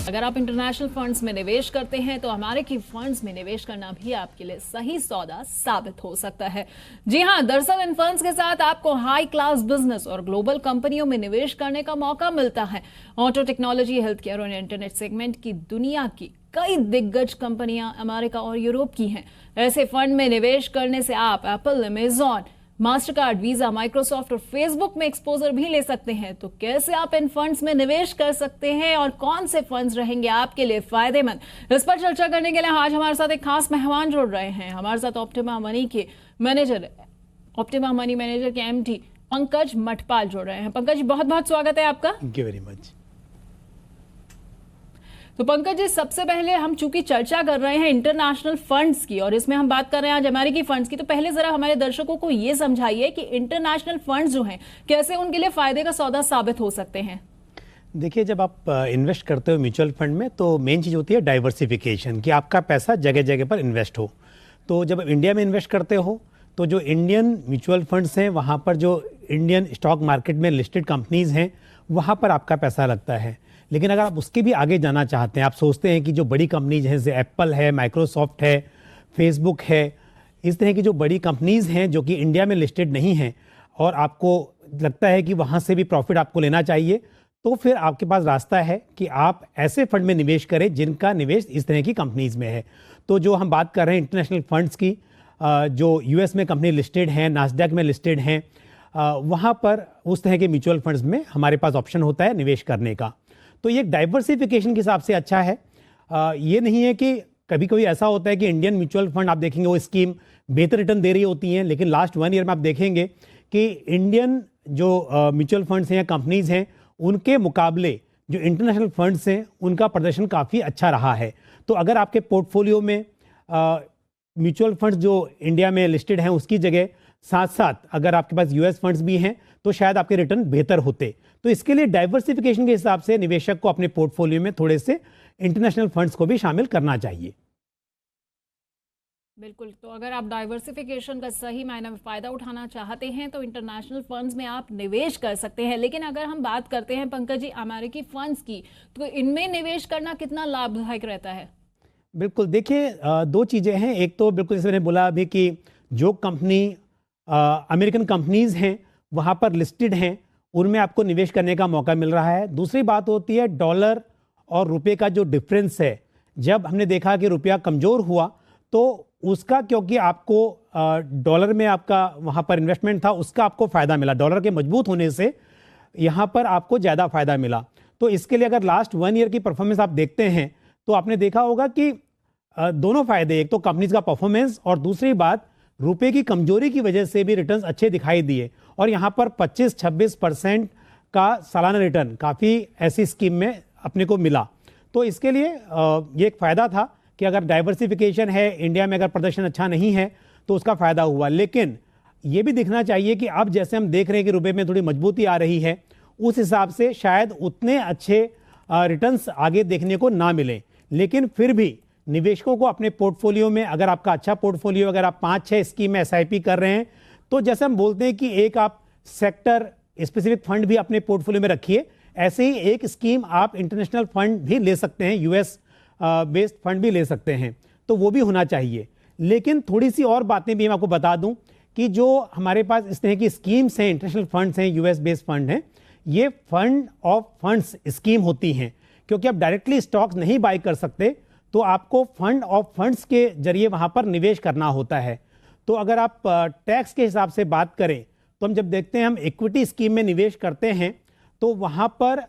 अगर आप international funds में निवेश करते हैं तो अमेरिकी फंड्स में निवेश करना भी आपके लिए सही सौदा साबित हो सकता है। जी हां, दरअसल इन फंड्स के साथ आपको हाई क्लास बिजनेस और ग्लोबल कंपनियों में निवेश करने का मौका मिलता है। ऑटो टेक्नोलॉजी, हेल्थ केयर और इंटरनेट सेगमेंट की दुनिया की कई दिग्गज कंपनियां अमेरिका और यूरोप की हैं। ऐसे फंड में निवेश करने से आप Apple, Amazon, Mastercard, visa, Microsoft और फेसबुक में एक्सपोजर भी ले सकते हैं। तो कैसे आप इन फंड्स में निवेश कर सकते हैं और कौन से फंड्स रहेंगे आपके लिए फायदेमंद, इस पर चर्चा करने के लिए आज हमारे साथ एक खास मेहमान जुड़ रहे हैं। हमारे साथ ऑप्टिमा मनी के एमडी पंकज मठपाल जुड़ रहे हैं। पंकज जी, बहुत बहुत स्वागत है आपका। Thank you very much. तो पंकज जी, सबसे पहले हम चूंकि चर्चा कर रहे हैं इंटरनेशनल फंड्स की और इसमें हम बात कर रहे हैं आज अमेरिकी फंड्स की, तो पहले जरा हमारे दर्शकों को ये समझाइए कि इंटरनेशनल फंड्स जो हैं कैसे उनके लिए फायदे का सौदा साबित हो सकते हैं। देखिए, जब आप इन्वेस्ट करते हो म्यूचुअल फंड में तो मेन चीज़ होती है डाइवर्सिफिकेशन, कि आपका पैसा जगह जगह पर इन्वेस्ट हो। तो जब इंडिया में इन्वेस्ट करते हो तो जो इंडियन म्यूचुअल फंड्स हैं वहाँ पर जो इंडियन स्टॉक मार्केट में लिस्टेड कंपनीज हैं वहाँ पर आपका पैसा लगता है। लेकिन अगर आप उसके भी आगे जाना चाहते हैं, आप सोचते हैं कि जो बड़ी कंपनीज हैं जैसे एप्पल है, माइक्रोसॉफ्ट है, फेसबुक है, इस तरह की जो बड़ी कंपनीज हैं जो कि इंडिया में लिस्टेड नहीं हैं और आपको लगता है कि वहाँ से भी प्रॉफिट आपको लेना चाहिए, तो फिर आपके पास रास्ता है कि आप ऐसे फंड में निवेश करें जिनका निवेश इस तरह की कंपनीज में है। तो जो हम बात कर रहे हैं इंटरनेशनल फंड्स की, जो यूएस में कंपनी लिस्टेड हैं, नास्डैक में लिस्टेड हैं, वहाँ पर उस तरह के म्यूचुअल फंड्स में हमारे पास ऑप्शन होता है निवेश करने का। तो ये डाइवर्सिफिकेशन के हिसाब से अच्छा है। ये नहीं है कि कभी कभी ऐसा होता है कि इंडियन म्यूचुअल फंड आप देखेंगे वो स्कीम बेहतर रिटर्न दे रही होती हैं, लेकिन लास्ट 1 ईयर में आप देखेंगे कि इंडियन जो म्यूचुअल फंड्स हैं या कंपनीज हैं उनके मुकाबले जो इंटरनेशनल फंड्स हैं उनका प्रदर्शन काफ़ी अच्छा रहा है। तो अगर आपके पोर्टफोलियो में म्यूचुअल फंड्स जो इंडिया में लिस्टेड हैं उसकी जगह साथ साथ अगर आपके पास यूएस फंड्स भी हैं तो शायद आपके रिटर्न बेहतर होते। तो इसके लिए डाइवर्सिफिकेशन के हिसाब से निवेशक को अपने पोर्टफोलियो में थोड़े से इंटरनेशनल फंड्स को भी शामिल करना चाहिए। बिल्कुल, तो अगर आप डाइवर्सिफिकेशन का सही मायने में फायदा उठाना चाहते हैं तो इंटरनेशनल फंड्स में आप निवेश कर सकते हैं। लेकिन अगर हम बात करते हैं पंकज जी अमेरिकी फंड्स की, तो इनमें निवेश करना कितना लाभदायक रहता है? बिल्कुल, देखिए, दो चीज़ें हैं। एक तो बिल्कुल जैसे मैंने बोला अभी कि जो कंपनी अमेरिकन कंपनीज हैं वहाँ पर लिस्टेड हैं उनमें आपको निवेश करने का मौका मिल रहा है। दूसरी बात होती है डॉलर और रुपये का जो डिफरेंस है। जब हमने देखा कि रुपया कमज़ोर हुआ तो उसका, क्योंकि आपको डॉलर में आपका वहाँ पर इन्वेस्टमेंट था, उसका आपको फ़ायदा मिला। डॉलर के मजबूत होने से यहाँ पर आपको ज़्यादा फ़ायदा मिला। तो इसके लिए अगर लास्ट 1 ईयर की परफॉर्मेंस आप देखते हैं तो आपने देखा होगा कि दोनों फ़ायदे, एक तो कंपनीज का परफॉर्मेंस और दूसरी बात रुपए की कमजोरी की वजह से भी रिटर्न्स अच्छे दिखाई दिए। और यहाँ पर 25-26% का सालाना रिटर्न काफ़ी ऐसी स्कीम में अपने को मिला। तो इसके लिए ये एक फ़ायदा था कि अगर डाइवर्सिफिकेशन है, इंडिया में अगर प्रदर्शन अच्छा नहीं है तो उसका फ़ायदा हुआ। लेकिन ये भी दिखना चाहिए कि अब जैसे हम देख रहे हैं कि रुपए में थोड़ी मजबूती आ रही है, उस हिसाब से शायद उतने अच्छे रिटर्न्स आगे देखने को ना मिले। लेकिन फिर भी निवेशकों को अपने पोर्टफोलियो में, अगर आपका अच्छा पोर्टफोलियो, अगर आप 5-6 स्कीम में एसआईपी कर रहे हैं तो जैसे हम बोलते हैं कि एक आप सेक्टर स्पेसिफिक फंड भी अपने पोर्टफोलियो में रखिए, ऐसे ही एक स्कीम आप इंटरनेशनल फंड भी ले सकते हैं, यूएस बेस्ड फंड भी ले सकते हैं, तो वो भी होना चाहिए। लेकिन थोड़ी सी और बातें भी मैं आपको बता दूं कि जो हमारे पास इस तरह की स्कीम्स हैं, इंटरनेशनल फंड्स हैं, यूएस बेस्ड फंड हैं, ये फंड ऑफ फंड्स स्कीम होती हैं। क्योंकि आप डायरेक्टली स्टॉक्स नहीं बाय कर सकते तो आपको फंड ऑफ फंड्स के जरिए वहां पर निवेश करना होता है। तो अगर आप टैक्स के हिसाब से बात करें तो हम जब देखते हैं हम इक्विटी स्कीम में निवेश करते हैं तो वहां पर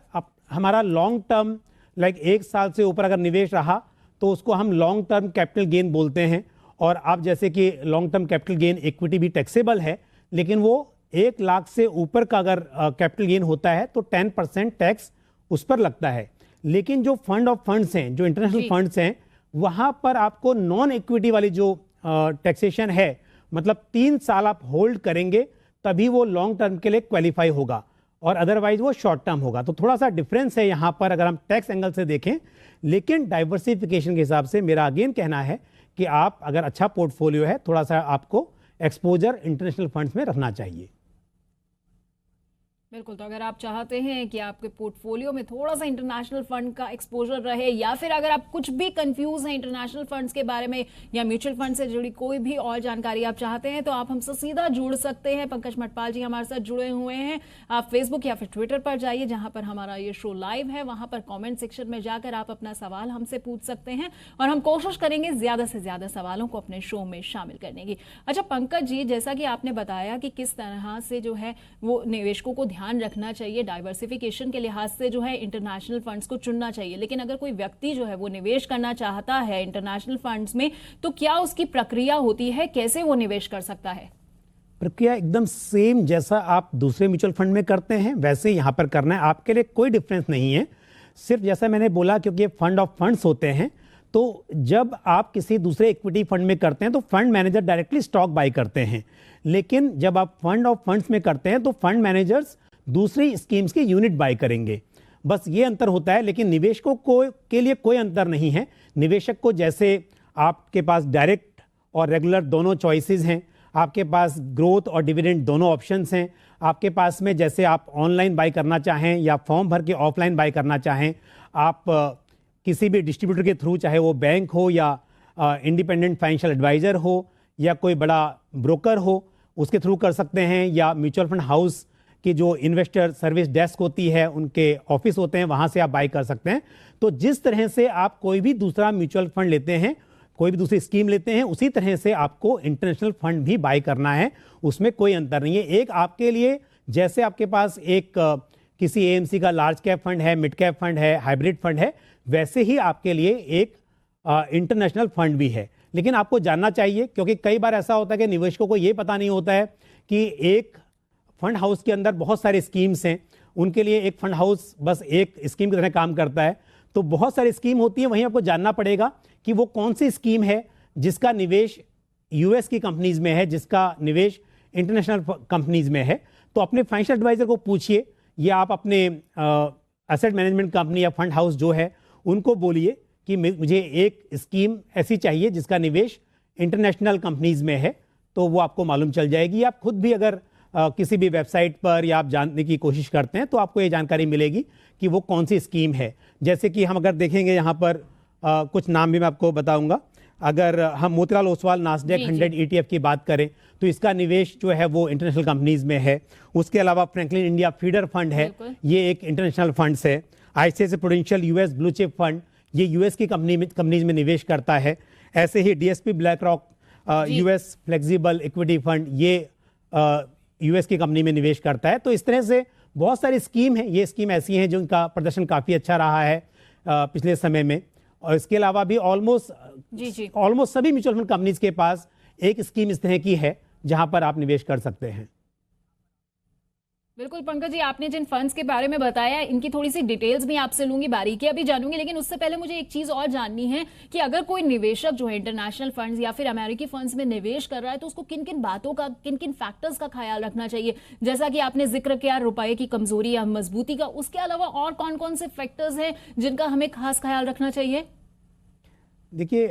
हमारा लॉन्ग टर्म, लाइक 1 साल से ऊपर अगर निवेश रहा तो उसको हम लॉन्ग टर्म कैपिटल गेन बोलते हैं। और आप जैसे कि long term capital gain equity भी टैक्सेबल है, लेकिन वो 1 लाख से ऊपर का अगर कैपिटल गेन होता है तो 10% टैक्स उस पर लगता है। लेकिन जो फंड ऑफ फंड्स हैं, जो इंटरनेशनल फंड्स हैं, वहां पर आपको नॉन इक्विटी वाली जो टैक्सेशन है, मतलब 3 साल आप होल्ड करेंगे तभी वो लॉन्ग टर्म के लिए क्वालिफाई होगा और अदरवाइज वो शॉर्ट टर्म होगा। तो थोड़ा सा डिफरेंस है यहाँ पर अगर हम टैक्स एंगल से देखें। लेकिन डाइवर्सिफिकेशन के हिसाब से मेरा अगेन कहना है कि आप अगर अच्छा पोर्टफोलियो है, थोड़ा सा आपको एक्सपोजर इंटरनेशनल फंड्स में रखना चाहिए। बिल्कुल, तो अगर आप चाहते हैं कि आपके पोर्टफोलियो में थोड़ा सा इंटरनेशनल फंड का एक्सपोजर रहे, या फिर अगर आप कुछ भी कंफ्यूज हैं इंटरनेशनल फंड्स के बारे में या म्यूचुअल फंड से जुड़ी कोई भी और जानकारी आप चाहते हैं, तो आप हमसे सीधा जुड़ सकते हैं। पंकज मटपाल जी हमारे साथ जुड़े हुए हैं। आप फेसबुक या फिर ट्विटर पर जाइए, जहां पर हमारा ये शो लाइव है, वहां पर कॉमेंट सेक्शन में जाकर आप अपना सवाल हमसे पूछ सकते हैं और हम कोशिश करेंगे ज्यादा से ज्यादा सवालों को अपने शो में शामिल करने की। अच्छा पंकज जी, जैसा कि आपने बताया कि किस तरह से जो है वो निवेशकों को ध्यान रखना चाहिए, डाइवर्सिफिकेशन के लिहाज से जो है इंटरनेशनल फंड्स को चुनना चाहिए, लेकिन अगर कोई व्यक्ति जो है वो निवेश करना चाहता है इंटरनेशनल फंड्स में, तो क्या उसकी प्रक्रिया होती है, कैसे वो निवेश कर सकता है? प्रक्रिया एकदम सेम जैसा आप दूसरे म्यूचुअल फंड में करते हैं वैसे ही यहां पर करना है। आपके लिए कोई डिफरेंस नहीं है। सिर्फ जैसा मैंने बोला, क्योंकि ये फंड ऑफ फंड्स होते हैं, तो जब आप किसी दूसरे इक्विटी फंड में करते हैं तो fund manager directly stock buy करते हैं, लेकिन जब आप फंड ऑफ फंड्स में करते हैं तो फंड मैनेजर्स दूसरी स्कीम्स की यूनिट बाय करेंगे। बस ये अंतर होता है, लेकिन निवेशकों के लिए कोई अंतर नहीं है। निवेशक को जैसे आपके पास डायरेक्ट और रेगुलर दोनों चॉइसेस हैं, आपके पास ग्रोथ और डिविडेंड दोनों ऑप्शंस हैं, आपके पास में जैसे आप ऑनलाइन बाय करना चाहें या फॉर्म भर के ऑफलाइन बाय करना चाहें, आप किसी भी डिस्ट्रीब्यूटर के थ्रू, चाहे वो बैंक हो या इंडिपेंडेंट फाइनेंशियल एडवाइजर हो या कोई बड़ा ब्रोकर हो, उसके थ्रू कर सकते हैं, या म्यूचुअल फंड हाउस की जो इन्वेस्टर सर्विस डेस्क होती है, उनके ऑफिस होते हैं, वहां से आप बाय कर सकते हैं। तो जिस तरह से आप कोई भी दूसरा म्यूचुअल फंड लेते हैं, कोई भी दूसरी स्कीम लेते हैं, उसी तरह से आपको इंटरनेशनल फंड भी बाय करना है। उसमें कोई अंतर नहीं है। एक आपके लिए, जैसे आपके पास एक किसी एएमसी का लार्ज कैप फंड है, मिड कैप फंड है, हाइब्रिड फंड है, वैसे ही आपके लिए एक इंटरनेशनल फंड भी है। लेकिन आपको जानना चाहिए, क्योंकि कई बार ऐसा होता है कि निवेशकों को ये पता नहीं होता है कि एक फंड हाउस के अंदर बहुत सारे स्कीम्स हैं। उनके लिए एक फंड हाउस बस एक स्कीम की तरह काम करता है, तो बहुत सारी स्कीम होती है। वहीं आपको जानना पड़ेगा कि वो कौन सी स्कीम है जिसका निवेश यूएस की कंपनीज में है, जिसका निवेश इंटरनेशनल कंपनीज में है। तो अपने फाइनेंशियल एडवाइजर को पूछिए, या आप अपने एसेट मैनेजमेंट कंपनी या फंड हाउस जो है उनको बोलिए कि मुझे एक स्कीम ऐसी चाहिए जिसका निवेश इंटरनेशनल कंपनीज में है, तो वो आपको मालूम चल जाएगी। आप खुद भी अगर किसी भी वेबसाइट पर या आप जानने की कोशिश करते हैं तो आपको ये जानकारी मिलेगी कि वो कौन सी स्कीम है। जैसे कि हम अगर देखेंगे यहाँ पर कुछ नाम भी मैं आपको बताऊंगा। अगर हम मोतीलाल ओसवाल नास्डैक 100 ETF की बात करें तो इसका निवेश जो है वो इंटरनेशनल कंपनीज में है। उसके अलावा फ्रैंकलिन इंडिया फीडर फंड है, ये एक इंटरनेशनल फंड्स है। ICICI prudential US blue chip fund, ये यूएस की कंपनीज में निवेश करता है। ऐसे ही DSP BlackRock US flexible equity fund, ये यूएस की कंपनी में निवेश करता है। तो इस तरह से बहुत सारी स्कीम है। ये स्कीम ऐसी हैं जिनका प्रदर्शन काफ़ी अच्छा रहा है पिछले समय में। और इसके अलावा भी ऑलमोस्ट सभी म्यूचुअल फंड कंपनीज के पास एक स्कीम इस तरह की है जहां पर आप निवेश कर सकते हैं। बिल्कुल पंकज जी, आपने जिन फंड्स के बारे में बताया, इनकी थोड़ी सी डिटेल्स भी आपसे लूंगी, बारीकियां भी जानूंगी, लेकिन उससे पहले मुझे एक चीज और जाननी है कि अगर कोई निवेशक जो है इंटरनेशनल फंड्स या फिर अमेरिकी फंड्स में निवेश कर रहा है तो उसको किन किन बातों का, किन किन फैक्टर्स का ख्याल रखना चाहिए? जैसा कि आपने जिक्र किया रुपए की कमजोरी या मजबूती का, उसके अलावा और कौन कौन से फैक्टर्स हैं जिनका हमें खास ख्याल रखना चाहिए? देखिए,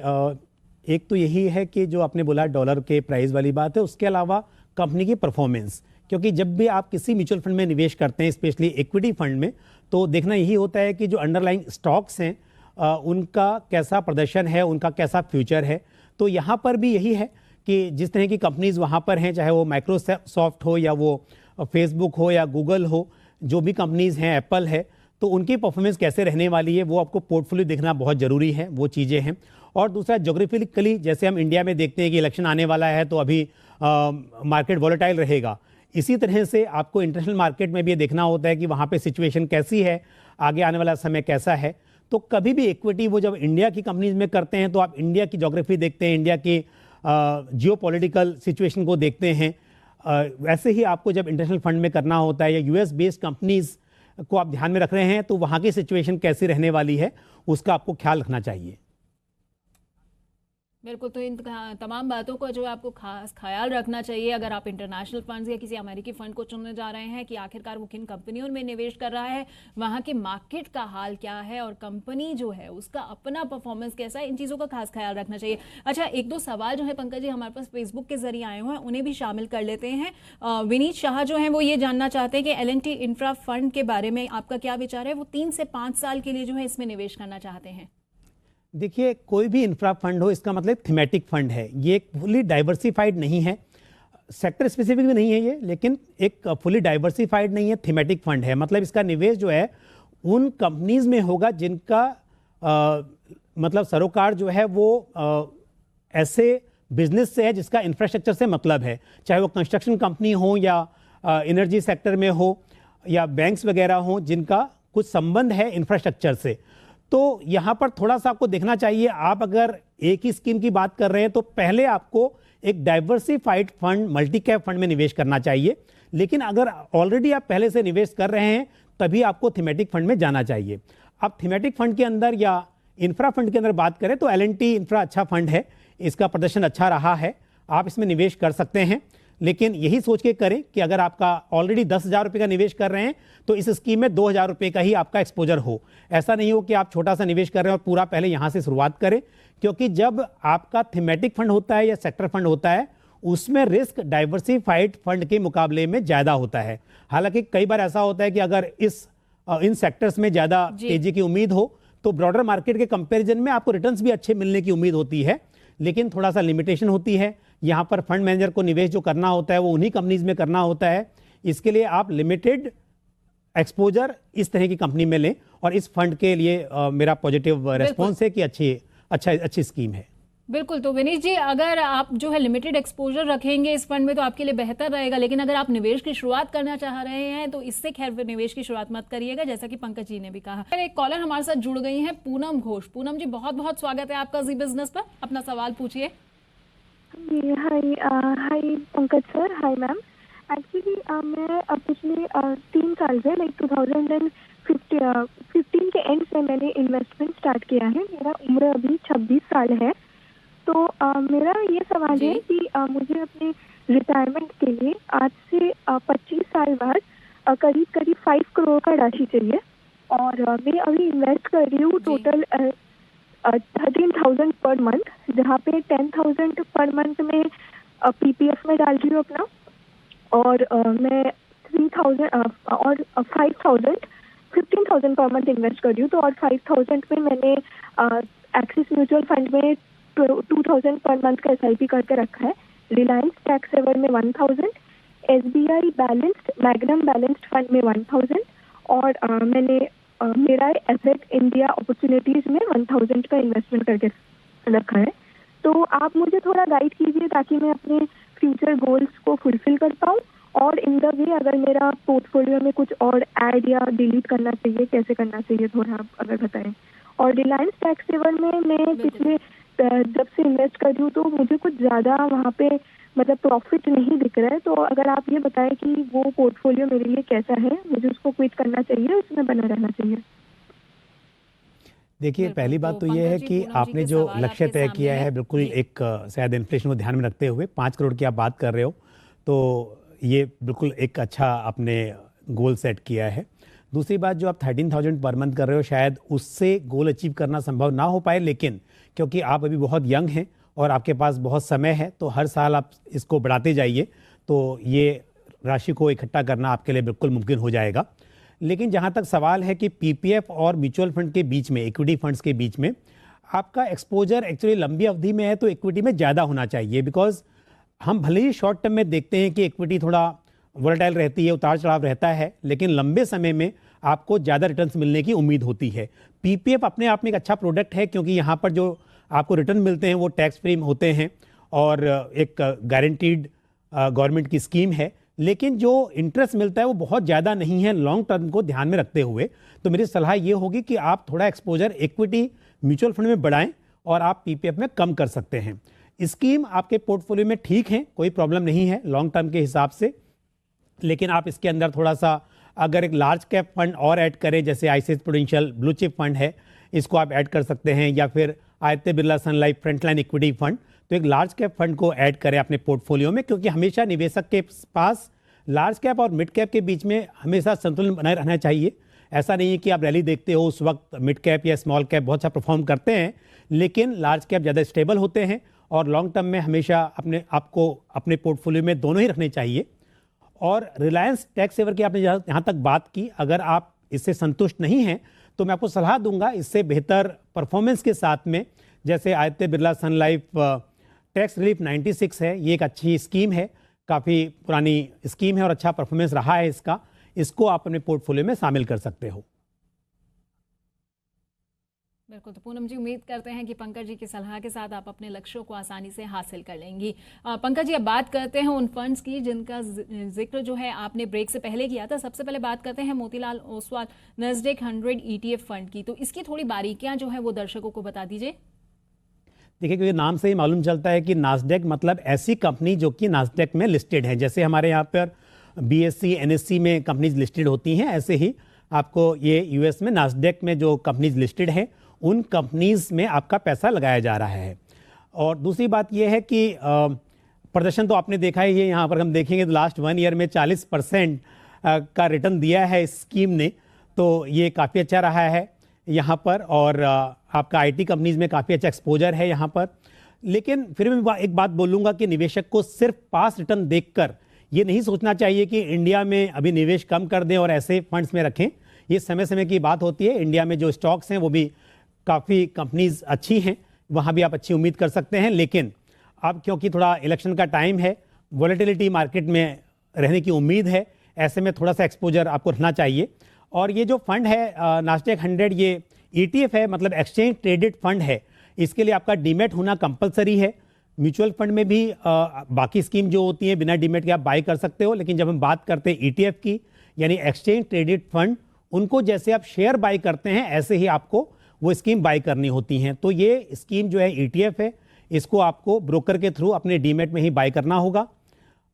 एक तो यही है कि जो आपने बोला डॉलर के प्राइस वाली बात है, उसके अलावा कंपनी की परफॉर्मेंस। क्योंकि जब भी आप किसी म्यूचुअल फंड में निवेश करते हैं, स्पेशली इक्विटी फंड में, तो देखना यही होता है कि जो अंडरलाइंग स्टॉक्स हैं उनका कैसा प्रदर्शन है, उनका कैसा फ्यूचर है। तो यहाँ पर भी यही है कि जिस तरह की कंपनीज वहाँ पर हैं, चाहे वो माइक्रोसॉफ्ट हो या वो फेसबुक हो या गूगल हो, जो भी कंपनीज हैं, एप्पल है, तो उनकी परफॉर्मेंस कैसे रहने वाली है वो आपको पोर्टफोलियो देखना बहुत ज़रूरी है। वो चीज़ें हैं। और दूसरा, जोग्राफिकली जैसे हम इंडिया में देखते हैं कि इलेक्शन आने वाला है तो अभी मार्केट वॉलेटाइल रहेगा, इसी तरह से आपको इंटरनेशनल मार्केट में भी ये देखना होता है कि वहाँ पे सिचुएशन कैसी है, आगे आने वाला समय कैसा है। तो कभी भी इक्विटी वो जब इंडिया की कंपनीज में करते हैं तो आप इंडिया की ज्योग्राफी देखते हैं, इंडिया की जियोपॉलिटिकल सिचुएशन को देखते हैं। वैसे ही आपको जब इंटरनेशनल फंड में करना होता है या यूएस बेस्ड कंपनीज को आप ध्यान में रख रहे हैं तो वहाँ की सिचुएशन कैसी रहने वाली है उसका आपको ख्याल रखना चाहिए। बिल्कुल, तो इन तमाम बातों का जो है आपको खास ख्याल रखना चाहिए अगर आप इंटरनेशनल फंड्स या किसी अमेरिकी फंड को चुनने जा रहे हैं कि आखिरकार वो किन कंपनियों में निवेश कर रहा है, वहाँ के मार्केट का हाल क्या है और कंपनी जो है उसका अपना परफॉर्मेंस कैसा है, इन चीज़ों का खास ख्याल रखना चाहिए। अच्छा, एक दो सवाल जो है पंकज जी हमारे पास फेसबुक के जरिए आए हुए हैं, उन्हें भी शामिल कर लेते हैं। विनीत शाह जो है वो ये जानना चाहते हैं कि L&T इंफ्रा फंड के बारे में आपका क्या विचार है। वो 3 से 5 साल के लिए जो है इसमें निवेश करना चाहते हैं। देखिए, कोई भी इंफ्रा फंड हो, इसका मतलब थीमेटिक फंड है। ये एक फुली डाइवर्सिफाइड नहीं है, सेक्टर स्पेसिफिक भी नहीं है ये, लेकिन एक फुली डाइवर्सिफाइड नहीं है, थीमेटिक फंड है। मतलब इसका निवेश जो है उन कंपनीज में होगा जिनका मतलब सरोकार जो है वो ऐसे बिजनेस से है जिसका इंफ्रास्ट्रक्चर से मतलब है, चाहे वो कंस्ट्रक्शन कंपनी हो या एनर्जी सेक्टर में हो या बैंक्स वगैरह हो जिनका कुछ संबंध है इंफ्रास्ट्रक्चर से। तो यहाँ पर थोड़ा सा आपको देखना चाहिए। आप अगर एक ही स्कीम की बात कर रहे हैं तो पहले आपको एक diversified fund, multi cap fund में निवेश करना चाहिए। लेकिन अगर ऑलरेडी आप पहले से निवेश कर रहे हैं तभी आपको थीमेटिक फंड में जाना चाहिए। अब थीमेटिक फंड के अंदर या इंफ्रा फंड के अंदर बात करें तो L&T इंफ्रा अच्छा फंड है, इसका प्रदर्शन अच्छा रहा है, आप इसमें निवेश कर सकते हैं। लेकिन यही सोच के करें कि अगर आपका ऑलरेडी 10,000 रुपये का निवेश कर रहे हैं तो इस स्कीम में 2,000 रुपये का ही आपका एक्सपोजर हो। ऐसा नहीं हो कि आप छोटा सा निवेश कर रहे हैं और पूरा पहले यहाँ से शुरुआत करें, क्योंकि जब आपका थीमेटिक फंड होता है या सेक्टर फंड होता है उसमें रिस्क डाइवर्सिफाइड फंड के मुकाबले में ज़्यादा होता है। हालांकि कई बार ऐसा होता है कि अगर इन सेक्टर्स में ज़्यादा तेजी की उम्मीद हो तो ब्रॉडर मार्केट के कंपैरिजन में आपको रिटर्न्स भी अच्छे मिलने की उम्मीद होती है, लेकिन थोड़ा सा लिमिटेशन होती है। यहाँ पर फंड मैनेजर को निवेश जो करना होता है वो उन्हीं कंपनीज में करना होता है। इसके लिए आप लिमिटेड एक्सपोजर इस तरह की कंपनी में लें। और इस फंड के लिए मेरा पॉजिटिव रेस्पॉन्स है कि अच्छी स्कीम है। बिल्कुल, तो विनीत जी अगर आप जो है लिमिटेड एक्सपोजर रखेंगे इस फंड में तो आपके लिए बेहतर रहेगा, लेकिन अगर आप निवेश की शुरुआत करना चाह रहे हैं तो इससे खैर निवेश की शुरुआत मत करिएगा, जैसा कि पंकज जी ने भी कहा। एक कॉलर हमारे साथ जुड़ गई हैं, पूनम घोष। पूनम जी बहुत बहुत स्वागत है आपका जी बिजनेस पर, अपना सवाल पूछिए। Hi Pankaj sir, hi ma'am. Actually मैं पिछले 3 साल से लाइक 2015 के एंड से मैंने इन्वेस्टमेंट स्टार्ट किया है। मेरा उम्र अभी 26 साल है। तो मेरा ये सवाल है कि मुझे अपने रिटायरमेंट के लिए आज से 25 साल बाद करीब 5 करोड़ का राशि चाहिए। और मैं अभी इन्वेस्ट कर रही हूँ टोटल 13,000 पर मंथ, जहाँ पे 10,000 पर मंथ में PPF में डाल रही हूँ अपना, और मैं 3,000 और 15,000 पर मंथ इन्वेस्ट कर रही हूँ। तो और 5,000 में मैंने एक्सिस म्यूचुअल फंड में 2,000 पर मंथ का SIP करके रखा है। रिलायंस टैक्स सेवर में 1,000, SBI balanced magnum balanced fund में 1,000, और मैंने मेरा एसेट इंडिया अपॉर्चुनिटीज में 1,000 का इन्वेस्टमेंट करके रखा है। तो आप मुझे थोड़ा गाइड कीजिए ताकि मैं अपने फ्यूचर गोल्स को फुलफिल कर पाऊँ। और इन द वे अगर मेरा पोर्टफोलियो में कुछ और ऐड या डिलीट करना चाहिए, कैसे करना चाहिए, थोड़ा आप अगर बताएं। और रिलायंस टैक्स सेवर में मैं पिछले जब से इन्वेस्ट कर रही हूँ तो मुझे कुछ ज़्यादा वहाँ पे मतलब प्रॉफिट नहीं दिख रहा है। तो अगर आप ये बताएं कि वो पोर्टफोलियो मेरे लिए कैसा है, मुझे उसको क्विट करना चाहिए, उसमें बना रहना चाहिए। देखिए, पहली बात तो ये है कि आपने जो लक्ष्य तय किया है बिल्कुल एक शायद इन्फ्लेशन को ध्यान में रखते हुए 5 करोड़ की आप बात कर रहे हो, तो ये बिल्कुल एक अच्छा आपने गोल सेट किया है। दूसरी बात, जो आप 13,000 पर मंथ कर रहे हो शायद उससे गोल अचीव करना संभव ना हो पाए, लेकिन क्योंकि आप अभी बहुत यंग हैं और आपके पास बहुत समय है तो हर साल आप इसको बढ़ाते जाइए, तो ये राशि को इकट्ठा करना आपके लिए बिल्कुल मुमकिन हो जाएगा। लेकिन जहाँ तक सवाल है कि PPF और म्यूचुअल फंड के बीच में, इक्विटी फंड्स के बीच में आपका एक्सपोजर एक्चुअली लंबी अवधि में है तो इक्विटी में ज़्यादा होना चाहिए। बिकॉज हम भले ही शॉर्ट टर्म में देखते हैं कि इक्विटी थोड़ा वोलेटाइल रहती है, उतार चढ़ाव रहता है, लेकिन लंबे समय में आपको ज़्यादा रिटर्न्स मिलने की उम्मीद होती है। PPF अपने आप में एक अच्छा प्रोडक्ट है क्योंकि यहाँ पर जो आपको रिटर्न मिलते हैं वो टैक्स फ्री होते हैं और एक गारंटीड गवर्नमेंट की स्कीम है, लेकिन जो इंटरेस्ट मिलता है वो बहुत ज़्यादा नहीं है लॉन्ग टर्म को ध्यान में रखते हुए। तो मेरी सलाह ये होगी कि आप थोड़ा एक्सपोजर इक्विटी म्यूचुअल फंड में बढ़ाएं और आप PPF में कम कर सकते हैं। स्कीम आपके पोर्टफोलियो में ठीक है, कोई प्रॉब्लम नहीं है लॉन्ग टर्म के हिसाब से, लेकिन आप इसके अंदर थोड़ा सा अगर एक लार्ज कैप फंड और ऐड करें, जैसे ICICI prudential blue chip fund है, इसको आप ऐड कर सकते हैं, या फिर आदित्य बिरला सन लाइफ फ्रंटलाइन इक्विटी फंड, तो एक लार्ज कैप फंड को ऐड करें अपने पोर्टफोलियो में, क्योंकि हमेशा निवेशक के पास लार्ज कैप और मिड कैप के बीच में हमेशा संतुलन बनाए रहना चाहिए। ऐसा नहीं है कि आप रैली देखते हो उस वक्त मिड कैप या स्मॉल कैप बहुत अच्छा परफॉर्म करते हैं, लेकिन लार्ज कैप ज़्यादा स्टेबल होते हैं और लॉन्ग टर्म में हमेशा आपको अपने पोर्टफोलियो में दोनों ही रखने चाहिए। और रिलायंस टैक्स सेवर की आपने यहाँ तक बात की, अगर आप इससे संतुष्ट नहीं हैं तो मैं आपको सलाह दूंगा इससे बेहतर परफॉर्मेंस के साथ में, जैसे आदित्य बिरला सन लाइफ टैक्स रिलीफ 96 है, ये एक अच्छी स्कीम है, काफ़ी पुरानी स्कीम है और अच्छा परफॉर्मेंस रहा है इसका, इसको आप अपने पोर्टफोलियो में शामिल कर सकते हो। बिल्कुल, तो पूनम जी उम्मीद करते हैं कि पंकज जी की सलाह के साथ आप अपने लक्ष्यों को आसानी से हासिल कर लेंगी। पंकज जी, अब बात करते हैं उन फंड्स की जिनका जिक्र जो है आपने ब्रेक से पहले किया था। सबसे पहले बात करते हैं Motilal Oswal Nasdaq 100 ETF fund की, तो इसकी थोड़ी बारीकियां जो है वो दर्शकों को बता दीजिए। देखिए, क्योंकि नाम से ही मालूम चलता है कि नास्डैक मतलब ऐसी कंपनी जो कि नास्डैक में लिस्टेड है। जैसे हमारे यहाँ पर BSE NSE में कंपनीज लिस्टेड होती हैं, ऐसे ही आपको ये US में नास्डैक में जो कंपनीज लिस्टेड हैं उन कंपनीज में आपका पैसा लगाया जा रहा है। और दूसरी बात ये है कि प्रदर्शन तो आपने देखा ही है, यहाँ पर हम देखेंगे तो लास्ट 1 ईयर में 40% का रिटर्न दिया है इस स्कीम ने, तो ये काफ़ी अच्छा रहा है यहाँ पर। और आपका IT कंपनीज में काफ़ी अच्छा एक्सपोजर है यहाँ पर। लेकिन फिर भी एक बात बोलूँगा कि निवेशक को सिर्फ पास रिटर्न देखकर ये नहीं सोचना चाहिए कि इंडिया में अभी निवेश कम कर दें और ऐसे फंड्स में रखें। ये समय समय की बात होती है। इंडिया में जो स्टॉक्स हैं वो भी काफ़ी कंपनीज अच्छी हैं, वहाँ भी आप अच्छी उम्मीद कर सकते हैं। लेकिन अब क्योंकि थोड़ा इलेक्शन का टाइम है, वॉलेटिलिटी मार्केट में रहने की उम्मीद है, ऐसे में थोड़ा सा एक्सपोजर आपको रखना चाहिए। और ये जो फंड है नास्डैक 100, ये ETF है, मतलब एक्सचेंज ट्रेडेड फंड है। इसके लिए आपका डीमेट होना कंपलसरी है। म्यूचुअल फंड में भी बाकी स्कीम जो होती है बिना डीमेट के आप बाई कर सकते हो, लेकिन जब हम बात करते हैं ETF की, यानी एक्सचेंज ट्रेडेड फंड, उनको जैसे आप शेयर बाई करते हैं ऐसे ही आपको वो स्कीम बाई करनी होती हैं। तो ये स्कीम जो है ETF है, इसको आपको ब्रोकर के थ्रू अपने डीमेट में ही बाई करना होगा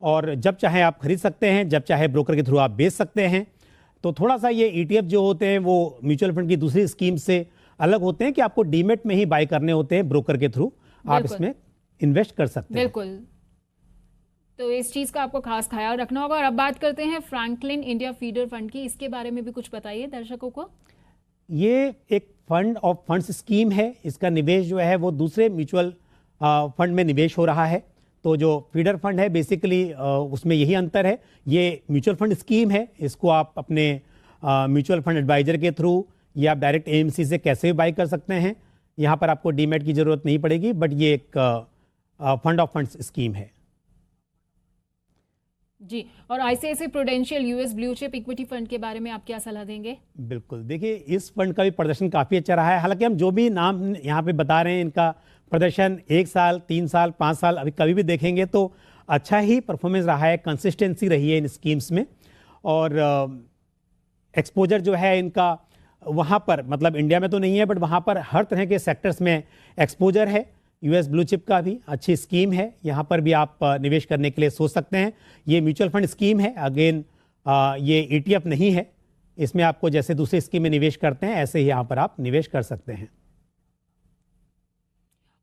और जब चाहे आप खरीद सकते हैं, जब चाहे ब्रोकर के थ्रू आप बेच सकते हैं। तो थोड़ा सा ये ETF जो होते हैं वो म्यूचुअल फंड की दूसरी स्कीम से अलग होते हैं कि आपको डीमेट में ही बाई करने होते हैं, ब्रोकर के थ्रू आप इसमें इन्वेस्ट कर सकते हैं। बिल्कुल, तो इस चीज का आपको खास ख्याल रखना होगा। और अब बात करते हैं फ्रैंकलिन इंडिया फीडर फंड की, इसके बारे में भी कुछ बताइए दर्शकों को। ये एक फंड ऑफ फंड्स स्कीम है। इसका निवेश जो है वो दूसरे म्यूचुअल फंड में निवेश हो रहा है। तो जो फीडर फंड है बेसिकली उसमें यही अंतर है। ये म्यूचुअल फंड स्कीम है, इसको आप अपने म्यूचुअल फंड एडवाइजर के थ्रू या आप डायरेक्ट AMC से कैसे भी बाई कर सकते हैं। यहाँ पर आपको डीमेट की ज़रूरत नहीं पड़ेगी, बट ये एक फंड ऑफ फंड्स स्कीम है जी। और ICICI prudential US blue chip equity fund के बारे में आप क्या सलाह देंगे? बिल्कुल, देखिए इस फंड का भी प्रदर्शन काफ़ी अच्छा रहा है। हालांकि हम जो भी नाम यहाँ पे बता रहे हैं, इनका प्रदर्शन 1 साल, 3 साल, 5 साल अभी कभी भी देखेंगे तो अच्छा ही परफॉर्मेंस रहा है, कंसिस्टेंसी रही है इन स्कीम्स में। और एक्सपोजर जो है इनका वहाँ पर, मतलब इंडिया में तो नहीं है बट वहाँ पर हर तरह के सेक्टर्स में एक्सपोजर है। US ब्लू चिप का भी अच्छी स्कीम है, यहाँ पर भी आप निवेश करने के लिए सोच सकते हैं। ये म्यूचुअल फंड स्कीम है, अगेन ये ETF नहीं है। इसमें आपको जैसे दूसरी स्कीम में निवेश करते हैं ऐसे ही यहाँ पर आप निवेश कर सकते हैं।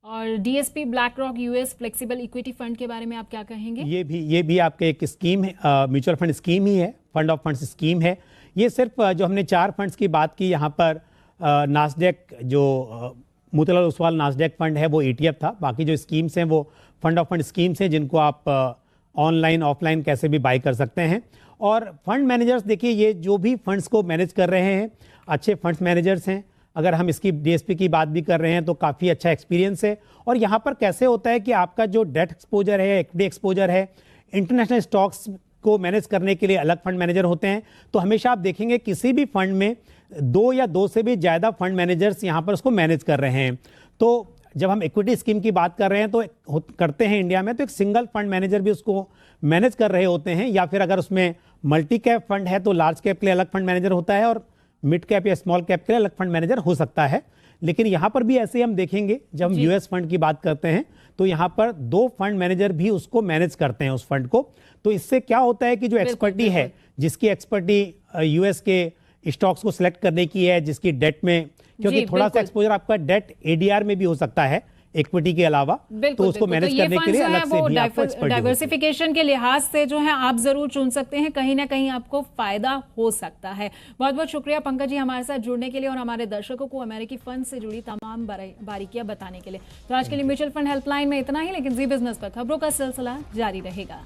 और DSP black rock US flexible equity fund के बारे में आप क्या कहेंगे? ये भी आपके एक स्कीम है, म्यूचुअल फंड स्कीम ही है, फंड ऑफ फंड्स स्कीम है। ये सिर्फ जो हमने 4 फंड्स की बात की यहाँ पर, नास्डैक जो मोतीलाल ओसवाल नास्डैक फंड है वो ETF था। बाकी जो स्कीम्स हैं वो फंड ऑफ फंड स्कीम्स हैं जिनको आप ऑनलाइन ऑफलाइन कैसे भी बाई कर सकते हैं। और फंड मैनेजर्स, देखिए ये जो भी फंड्स को मैनेज कर रहे हैं अच्छे फंड्स मैनेजर्स हैं। अगर हम इसकी DSP की बात भी कर रहे हैं तो काफ़ी अच्छा एक्सपीरियंस है। और यहाँ पर कैसे होता है कि आपका जो डेट एक्सपोजर है, इक्विटी एक्सपोजर है, इंटरनेशनल स्टॉक्स को मैनेज करने के लिए अलग फंड मैनेजर होते हैं। तो हमेशा आप देखेंगे किसी भी फंड में 2 या 2 से भी ज़्यादा फंड मैनेजर्स यहाँ पर उसको मैनेज कर रहे हैं। तो जब हम इक्विटी स्कीम की बात कर रहे हैं तो करते हैं इंडिया में, तो एक सिंगल फंड मैनेजर भी उसको मैनेज कर रहे होते हैं। या फिर अगर उसमें मल्टी कैप फंड है तो लार्ज कैप के लिए अलग फंड मैनेजर होता है और मिड कैप या स्मॉल कैप के लिए अलग फंड मैनेजर हो सकता है। लेकिन यहाँ पर भी ऐसे हम देखेंगे, जब हम US फंड की बात करते हैं तो यहाँ पर 2 फंड मैनेजर भी उसको मैनेज करते हैं उस फंड को। तो इससे क्या होता है कि जो एक्सपर्टी है, जिसकी एक्सपर्टी US के स्टॉक्स को सिलेक्ट करने की है जिसकी डेट में, क्योंकि जी, थोड़ा सा बिल्कुल। एक्सपोजर आपका डेट एडीआर में भी हो सकता है इक्विटी के अलावा, तो उसको मैनेज करने के लिए अलग से भी आपको एक्सपर्ट डाइवर्सिफिकेशन के लिहाज से जो है आप जरूर चुन सकते हैं, कहीं ना कहीं आपको फायदा हो सकता है। बहुत बहुत शुक्रिया पंकज जी हमारे साथ जुड़ने के लिए और हमारे दर्शकों को अमेरिकी फंड से जुड़ी तमाम बारीकियां बताने के लिए। तो आज के लिए म्यूचुअल फंड हेल्पलाइन में इतना ही, लेकिन जी बिजनेस पर खबरों का सिलसिला जारी रहेगा।